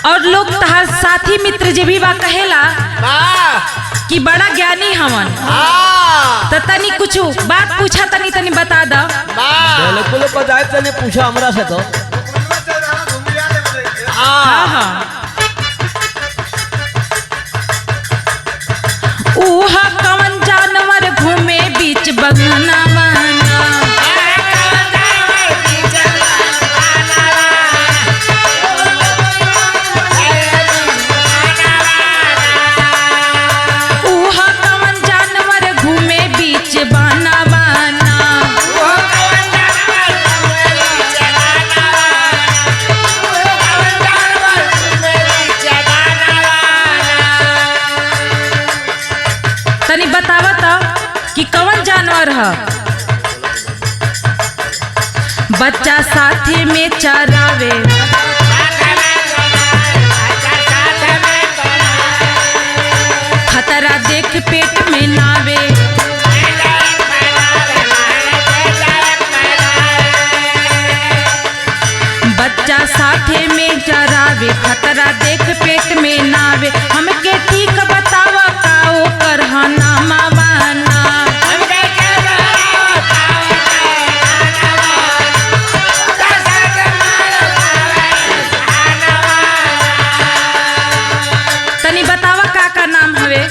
और लोग तहार साथी मित्र जे भी बा कहेला कि बड़ा ज्ञानी हवन। तो तनी कुछ बात पूछा, तनी तनी बता दा। बिल्कुल बताए, तने पूछा हमरा से तो। हाँ हाँ। ऊहा कवन जानवर घूमे बीच बगनावा। तनी बतावा तो कि कौन जानवर है? बच्चा साथे में चरावे, खतरा देख पेट में नावे। बच्चा साथे में चरावे, खतरा देख पेट में नावे। हमके ठीक बतावा का ओकर नामा वाना। तनी बतावा का नाम हवे?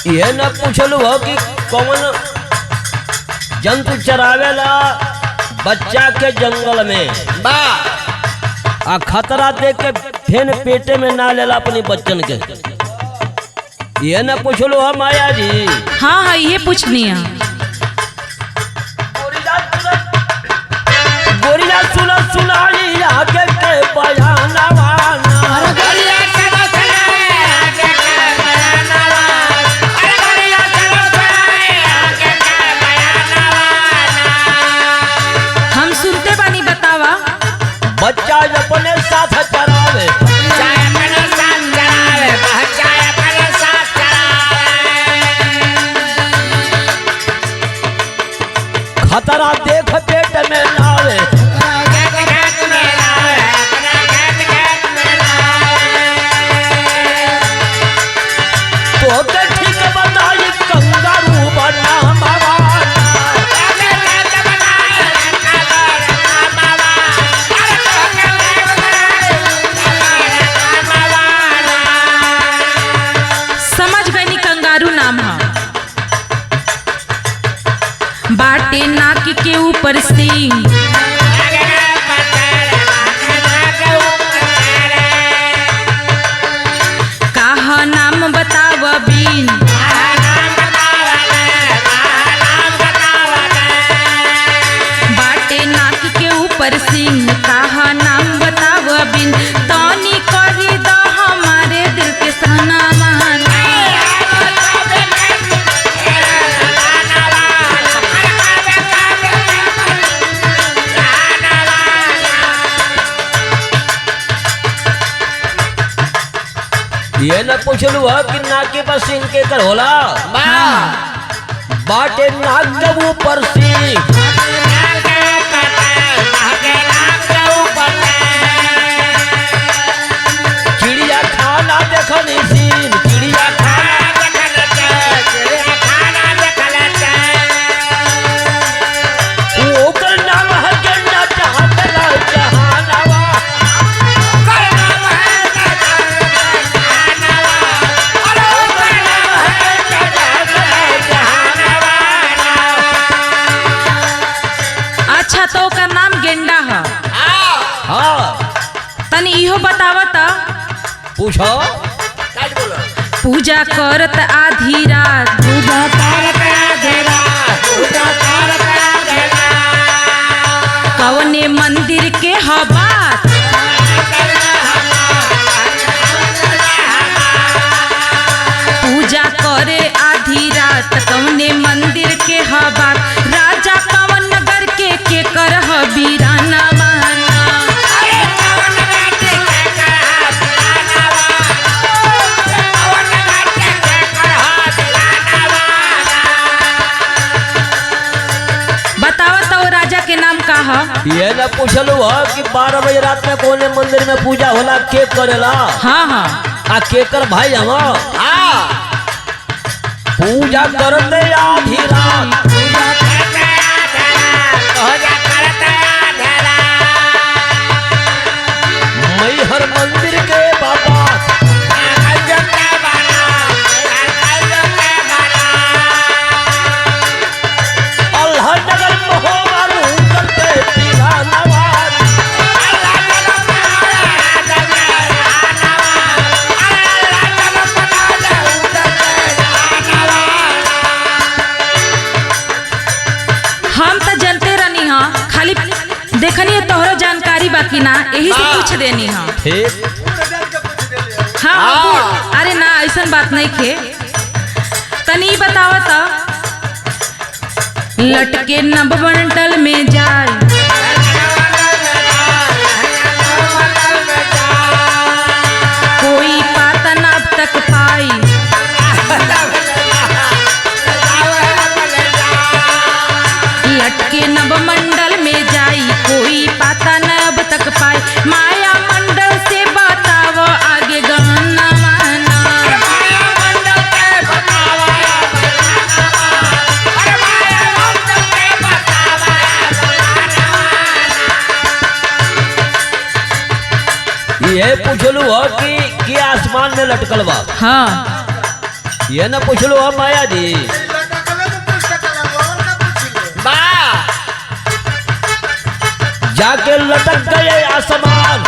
ये न पूछलू हो कि कौन जंतु चरावेला बच्चा के जंगल में आ खतरा देख के फेन पेटे में ना लेला अपनी बच्चन के। ये न पूछलो हम माया जी। हाँ हाँ ये पूछनी है। गोरिया सुना सुनाई आगे के बयानवा। हम सुनते बानी, बतावा। बच्चा अपने साथ चरावे, खतरा देख पेट में नावे। तो ठीक बताई कंगारू बना मावा। समझ गई, कंगारू नाम है। बाटे नाक के ऊपर सींग, कहा नाम बताव बीन। बाटे नाक के ऊपर सींग, कहा नाम बताव बीन। तानी करी द हमारे दिल के सना मान। ये न पूछलू हो कि नाक के पर सिंह के कर होला। बाटे नाक के ऊपर सिंह, चिड़िया खाना देखनी सीन। चिड़िया खाना ओकर नाम है गेंडा जहानवा जहानवा। अच्छा तो का नाम गेंडा है। हाँ तनी इहो बतावता। पूछो। पूजा करत आधी रात, कवने मंदिर के हबात। पूजा करे आधी रात, कवने मंदिर के हबात। राजा कवन नगर के कर बीराना वाना। बतावा तो राजा के नाम का है? ये न पूछलू हो कि 12 बजे रात में कोने मंदिर में पूजा होला के करेला? हाँ हाँ आ केकर भाई हम पूजा करते आधी रात मैहर मंदिर के बाबा अल्लाह नगर मोहम्मद करते पीला नवाज हम तो जानते रहनी हाँ, खाली देखनी तोहरो जानकारी बाकी ना, यही से पूछ देनी हाँ। ठीक हाँ अरे ना ऐसा बात नहीं खे। तनी बतावा तो लटके नब बंडल में जाए कोई पाता न अब तक पाई लटके नब मंडल में जाई कोई पाता न अब तक पाई माया मंडल से बताव आगे गाना माना ये पूछलू हो कि आसमान में लटकल बा? हाँ ये न पूछलू हो माया जी जाके लटक गए आसमान